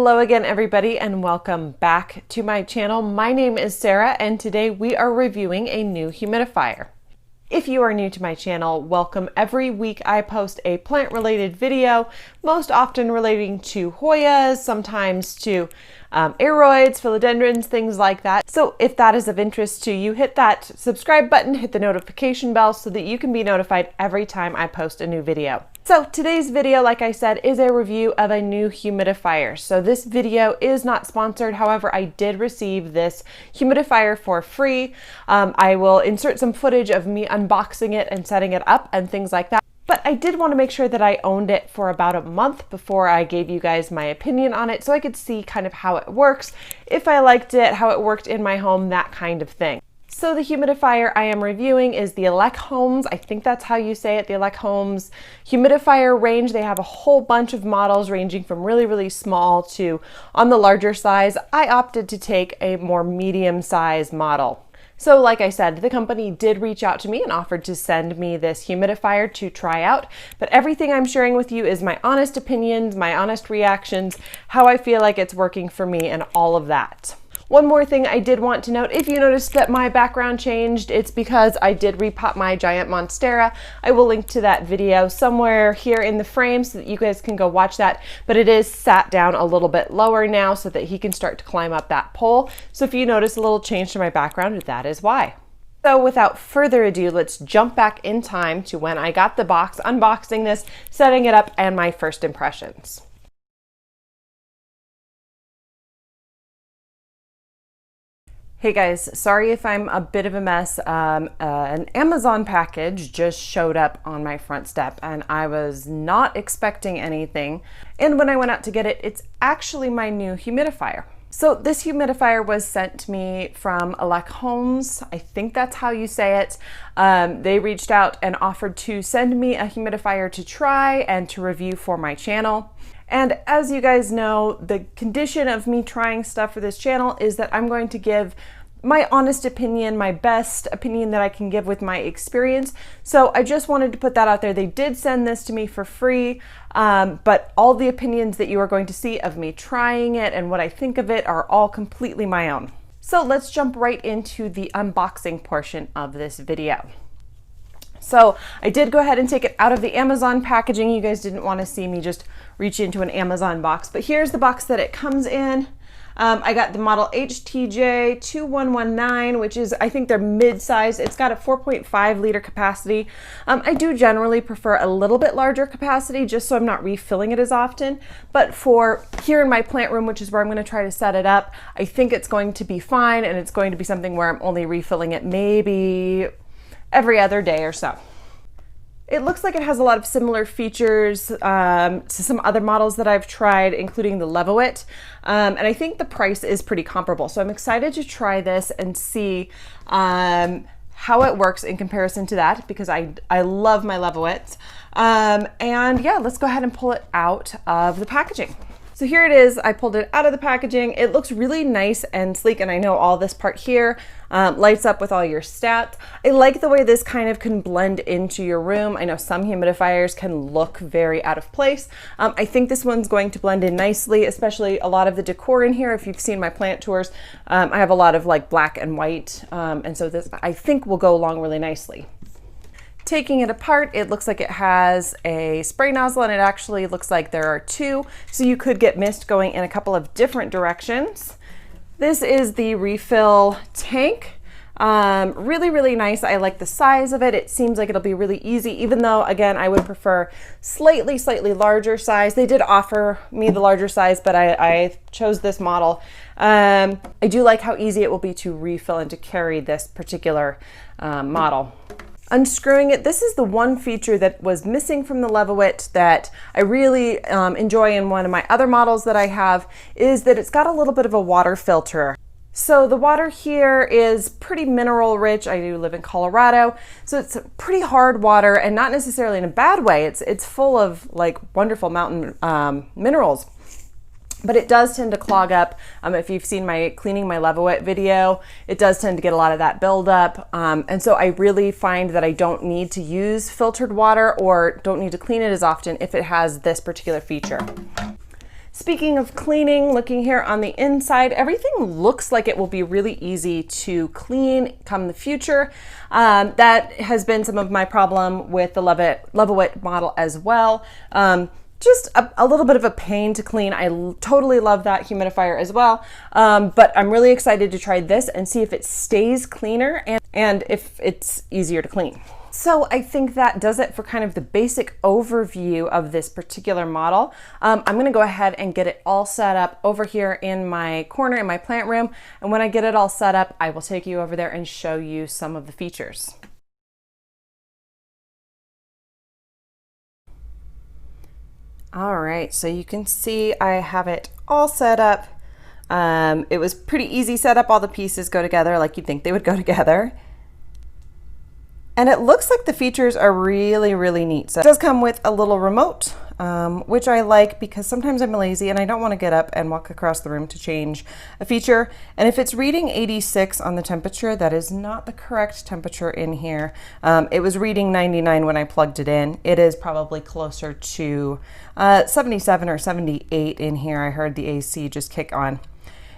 Hello again, everybody, and welcome back to my channel. My name is Sarah, and today we are reviewing a new humidifier. If you are new to my channel, welcome. Every week I post a plant-related video, most often relating to Hoyas, sometimes to aeroids, philodendrons, things like that. So if that is of interest to you, hit that subscribe button, hit the notification bell so that you can be notified every time I post a new video. So today's video, like I said, is a review of a new humidifier. So this video is not sponsored. However, I did receive this humidifier for free. I will insert some footage of me unboxing it and setting it up and things like that. But I did want to make sure that I owned it for about a month before I gave you guys my opinion on it so I could see kind of how it works, if I liked it, how it worked in my home, that kind of thing. So the humidifier I am reviewing is the Elechomes, I think that's how you say it, the Elechomes humidifier range. They have a whole bunch of models ranging from really, really small to on the larger size. I opted to take a more medium size model. So like I said, the company did reach out to me and offered to send me this humidifier to try out, but everything I'm sharing with you is my honest opinions, my honest reactions, how I feel like it's working for me and all of that. One more thing I did want to note, if you noticed that my background changed, it's because I did repot my giant monstera. I will link to that video somewhere here in the frame so that you guys can go watch that, but it is sat down a little bit lower now so that he can start to climb up that pole. So if you notice a little change to my background, that is why. So without further ado, let's jump back in time to when I got the box, unboxing this, setting it up, and my first impressions. Hey guys, sorry if I'm a bit of a mess. An Amazon package just showed up on my front step and I was not expecting anything. And when I went out to get it, it's actually my new humidifier. So this humidifier was sent to me from Elechomes, I think that's how you say it. They reached out and offered to send me a humidifier to try and to review for my channel. And as you guys know, the condition of me trying stuff for this channel is that I'm going to give my honest opinion, my best opinion that I can give with my experience. So I just wanted to put that out there. They did send this to me for free, but all the opinions that you are going to see of me trying it and what I think of it are all completely my own. So let's jump right into the unboxing portion of this video. So I did go ahead and take it out of the Amazon packaging. You guys didn't want to see me just reach into an Amazon box, but here's the box that it comes in. I got the model HTJ-2119, which is, I think they're mid-size. It's got a 4.5 liter capacity. I do generally prefer a little bit larger capacity just so I'm not refilling it as often. But for here in my plant room, which is where I'm going to try to set it up, I think it's going to be fine, and it's going to be something where I'm only refilling it maybe every other day or so. It looks like it has a lot of similar features to some other models that I've tried, including the Levoit, and I think the price is pretty comparable. So I'm excited to try this and see how it works in comparison to that, because I love my Levoits. And yeah, let's go ahead and pull it out of the packaging. So here it is. I pulled it out of the packaging. It looks really nice and sleek, and I know all this part here lights up with all your stats. I like the way this kind of can blend into your room. I know some humidifiers can look very out of place. I think this one's going to blend in nicely, especially a lot of the decor in here. If you've seen my plant tours, I have a lot of like black and white, and so this I think will go along really nicely. Taking it apart, it looks like it has a spray nozzle, and it actually looks like there are two, so you could get mist going in a couple of different directions. This is the refill tank. Really, really nice. I like the size of it. It seems like it'll be really easy, even though, again, I would prefer slightly larger size. They did offer me the larger size, but I chose this model. I do like how easy it will be to refill and to carry this particular model. Unscrewing it, this is the one feature that was missing from the Levoit that I really enjoy in one of my other models that I have, is that it's got a little bit of a water filter. So the water here is pretty mineral rich. I do live in Colorado, so it's pretty hard water, and not necessarily in a bad way. It's full of like wonderful mountain minerals. But it does tend to clog up. If you've seen my cleaning my Levoit video, it does tend to get a lot of that buildup. And so I really find that I don't need to use filtered water or don't need to clean it as often if it has this particular feature. Speaking of cleaning, looking here on the inside, everything looks like it will be really easy to clean come the future. That has been some of my problem with the Level-It model as well. Just a little bit of a pain to clean. I totally love that humidifier as well, but I'm really excited to try this and see if it stays cleaner and if it's easier to clean. So I think that does it for kind of the basic overview of this particular model. I'm going to go ahead and get it all set up over here in my corner in my plant room. And when I get it all set up, I will take you over there and show you some of the features. All right, so you can see I have it all set up. It was pretty easy setup. All the pieces go together like you'd think they would go together. And it looks like the features are really, really neat. So it does come with a little remote, which I like because sometimes I'm lazy and I don't want to get up and walk across the room to change a feature. And if it's reading 86 on the temperature, that is not the correct temperature in here. It was reading 99 when I plugged it in. It is probably closer to 77 or 78 in here. I heard the AC just kick on.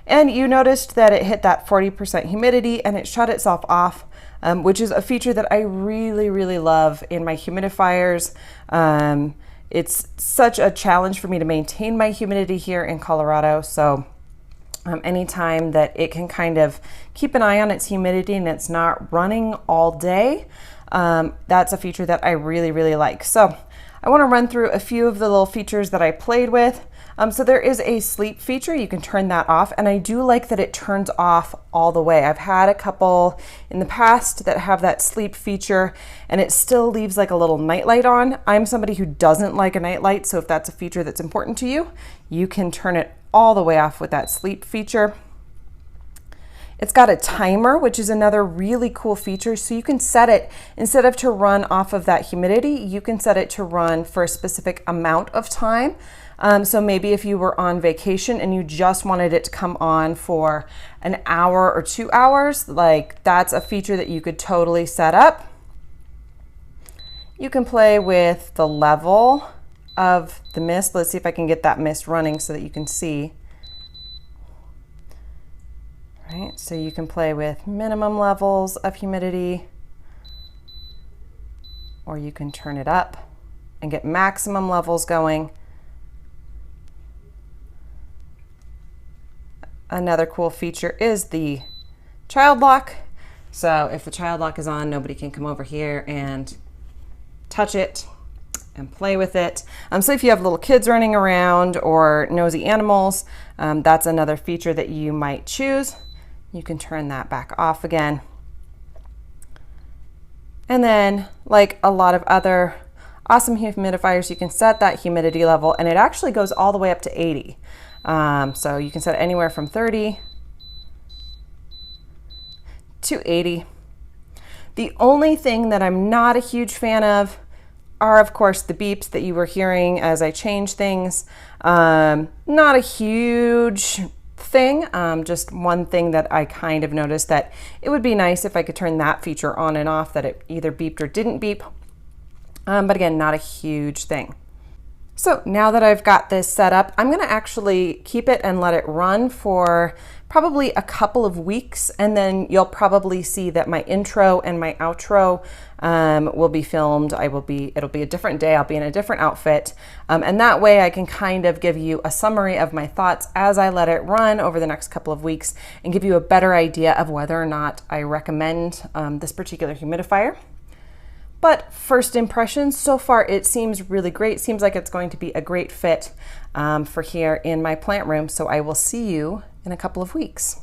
And you noticed that it hit that 40% humidity and it shut itself off. Which is a feature that I really, really love in my humidifiers. It's such a challenge for me to maintain my humidity here in Colorado. So anytime that it can kind of keep an eye on its humidity and it's not running all day, that's a feature that I really, really like. So I want to run through a few of the little features that I played with. So there is a sleep feature. You can turn that off, and I do like that it turns off all the way. I've had a couple in the past that have that sleep feature and it still leaves like a little nightlight on. I'm somebody who doesn't like a nightlight, so if that's a feature that's important to you, you can turn it all the way off with that sleep feature. It's got a timer, which is another really cool feature. So you can set it, instead of to run off of that humidity, you can set it to run for a specific amount of time. So maybe if you were on vacation and you just wanted it to come on for an hour or 2 hours, like that's a feature that you could totally set up. You can play with the level of the mist. Let's see if I can get that mist running so that you can see. Right, so you can play with minimum levels of humidity, or you can turn it up and get maximum levels going. Another cool feature is the child lock. So if the child lock is on, nobody can come over here and touch it and play with it. So if you have little kids running around or nosy animals, that's another feature that you might choose. You can turn that back off again. And then, like a lot of other awesome humidifiers, you can set that humidity level and it actually goes all the way up to 80. So you can set it anywhere from 30 to 80. The only thing that I'm not a huge fan of are, of course, the beeps that you were hearing as I change things. Not a huge thing, just one thing that I kind of noticed that it would be nice if I could turn that feature on and off, that it either beeped or didn't beep. But again, not a huge thing. So now that I've got this set up, I'm going to actually keep it and let it run for probably a couple of weeks, and then you'll probably see that my intro and my outro will be filmed. It'll be a different day. I'll be in a different outfit, and that way I can kind of give you a summary of my thoughts as I let it run over the next couple of weeks and give you a better idea of whether or not I recommend this particular humidifier. But first impressions, so far it seems really great. Seems like it's going to be a great fit for here in my plant room. So I will see you in a couple of weeks.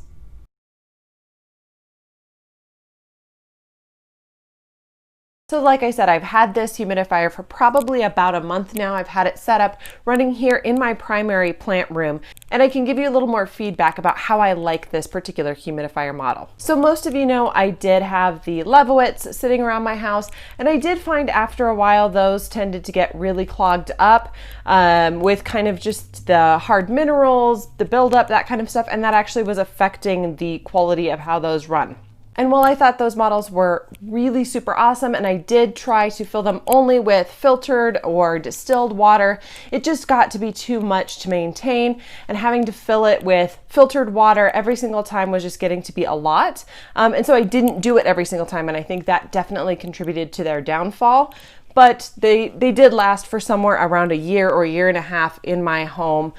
So like I said, I've had this humidifier for probably about a month now. I've had it set up running here in my primary plant room, and I can give you a little more feedback about how I like this particular humidifier model. So most of you know I did have the Level-Its sitting around my house, and I did find after a while those tended to get really clogged up with kind of just the hard minerals, the buildup, that kind of stuff, and that actually was affecting the quality of how those run. And while I thought those models were really super awesome, and I did try to fill them only with filtered or distilled water, it just got to be too much to maintain, and having to fill it with filtered water every single time was just getting to be a lot. And so I didn't do it every single time, and I think that definitely contributed to their downfall. But they did last for somewhere around a year or a year and a half in my home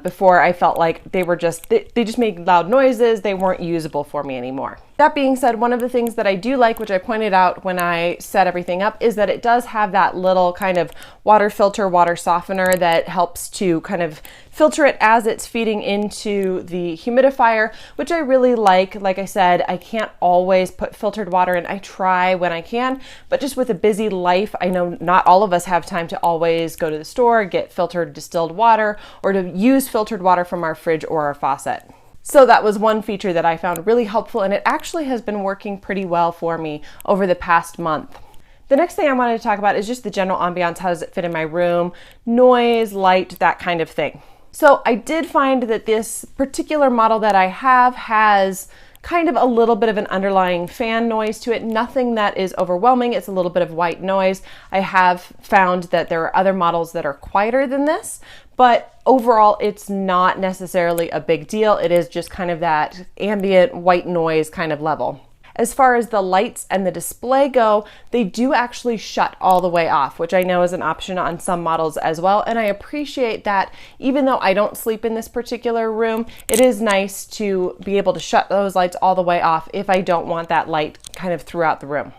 before I felt like they just made loud noises. They weren't usable for me anymore. That being said, one of the things that I do like, which I pointed out when I set everything up, is that it does have that little kind of water filter, water softener that helps to kind of filter it as it's feeding into the humidifier, which I really like. Like I said, I can't always put filtered water in. I try when I can, but just with a busy life, I know not all of us have time to always go to the store, get filtered distilled water, or to use filtered water from our fridge or our faucet. So that was one feature that I found really helpful, and it actually has been working pretty well for me over the past month. The next thing I wanted to talk about is just the general ambiance. How does it fit in my room? Noise, light, that kind of thing. So I did find that this particular model that I have has kind of a little bit of an underlying fan noise to it. Nothing that is overwhelming. It's a little bit of white noise. I have found that there are other models that are quieter than this, but overall it's not necessarily a big deal. It is just kind of that ambient white noise kind of level. As far as the lights and the display go, they do actually shut all the way off, which I know is an option on some models as well. And I appreciate that. Even though I don't sleep in this particular room, it is nice to be able to shut those lights all the way off if I don't want that light kind of throughout the room.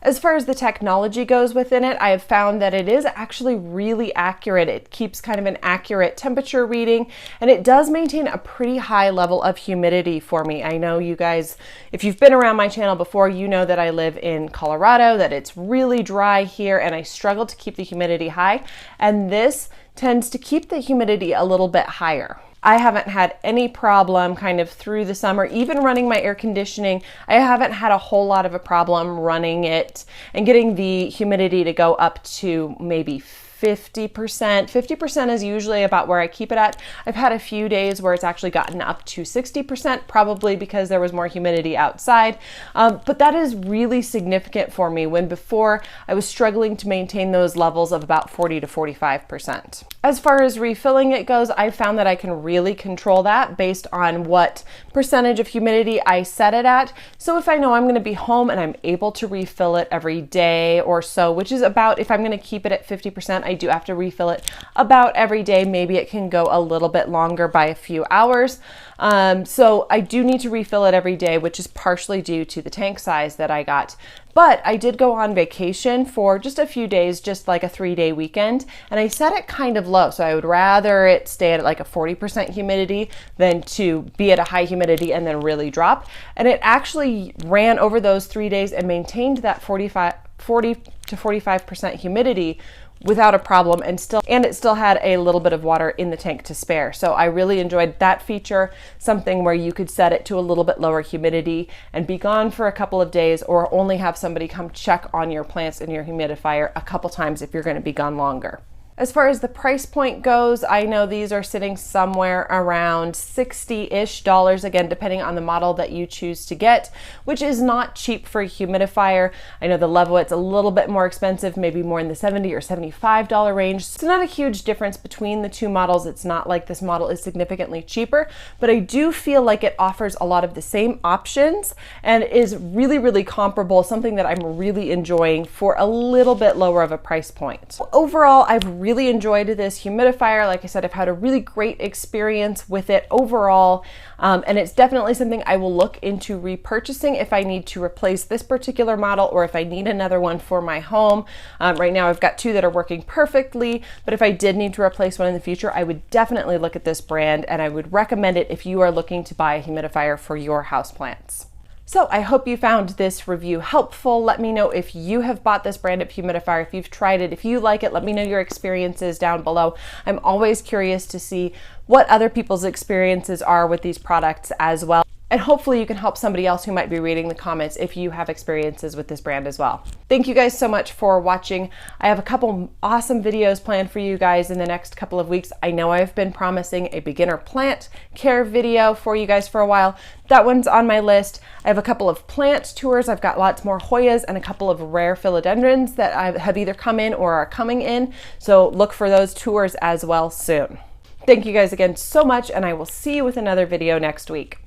As far as the technology goes within it, I have found that it is actually really accurate. It keeps kind of an accurate temperature reading, and it does maintain a pretty high level of humidity for me. I know you guys, if you've been around my channel before, you know that I live in Colorado, that it's really dry here, and I struggle to keep the humidity high, and this tends to keep the humidity a little bit higher. I haven't had any problem kind of through the summer, even running my air conditioning. I haven't had a whole lot of a problem running it and getting the humidity to go up to maybe 50%. 50% is usually about where I keep it at. I've had a few days where it's actually gotten up to 60%, probably because there was more humidity outside. But that is really significant for me when before I was struggling to maintain those levels of about 40 to 45%. As far as refilling it goes, I found that I can really control that based on what percentage of humidity I set it at. So if I know I'm going to be home and I'm able to refill it every day or so, which is about, if I'm going to keep it at 50%, I do have to refill it about every day. Maybe it can go a little bit longer by a few hours. So I do need to refill it every day, which is partially due to the tank size that I got. But I did go on vacation for just a few days, just like a 3-day weekend, and I set it kind of low. So I would rather it stay at like a 40% humidity than to be at a high humidity and then really drop. And it actually ran over those 3 days and maintained that 40 to 45% humidity without a problem, and it still had a little bit of water in the tank to spare. So I really enjoyed that feature, something where you could set it to a little bit lower humidity and be gone for a couple of days, or only have somebody come check on your plants and your humidifier a couple times if you're going to be gone longer. As far as the price point goes, I know these are sitting somewhere around $60-ish, again, depending on the model that you choose to get, which is not cheap for a humidifier. I know the Levoit's a little bit more expensive, maybe more in the $70 or $75 range. So not a huge difference between the two models. It's not like this model is significantly cheaper, but I do feel like it offers a lot of the same options and is really, really comparable, something that I'm really enjoying for a little bit lower of a price point. Overall, I've really enjoyed this humidifier. Like I said, I've had a really great experience with it overall, and it's definitely something I will look into repurchasing if I need to replace this particular model or if I need another one for my home. Right now I've got two that are working perfectly, but if I did need to replace one in the future, I would definitely look at this brand, and I would recommend it if you are looking to buy a humidifier for your houseplants. So I hope you found this review helpful. Let me know if you have bought this brand of humidifier, if you've tried it, if you like it. Let me know your experiences down below. I'm always curious to see what other people's experiences are with these products as well. And hopefully you can help somebody else who might be reading the comments if you have experiences with this brand as well. Thank you guys so much for watching. I have a couple awesome videos planned for you guys in the next couple of weeks. I know I've been promising a beginner plant care video for you guys for a while. That one's on my list. I have a couple of plant tours. I've got lots more Hoyas and a couple of rare philodendrons that I have either come in or are coming in. So look for those tours as well soon. Thank you guys again so much, and I will see you with another video next week.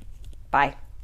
Bye.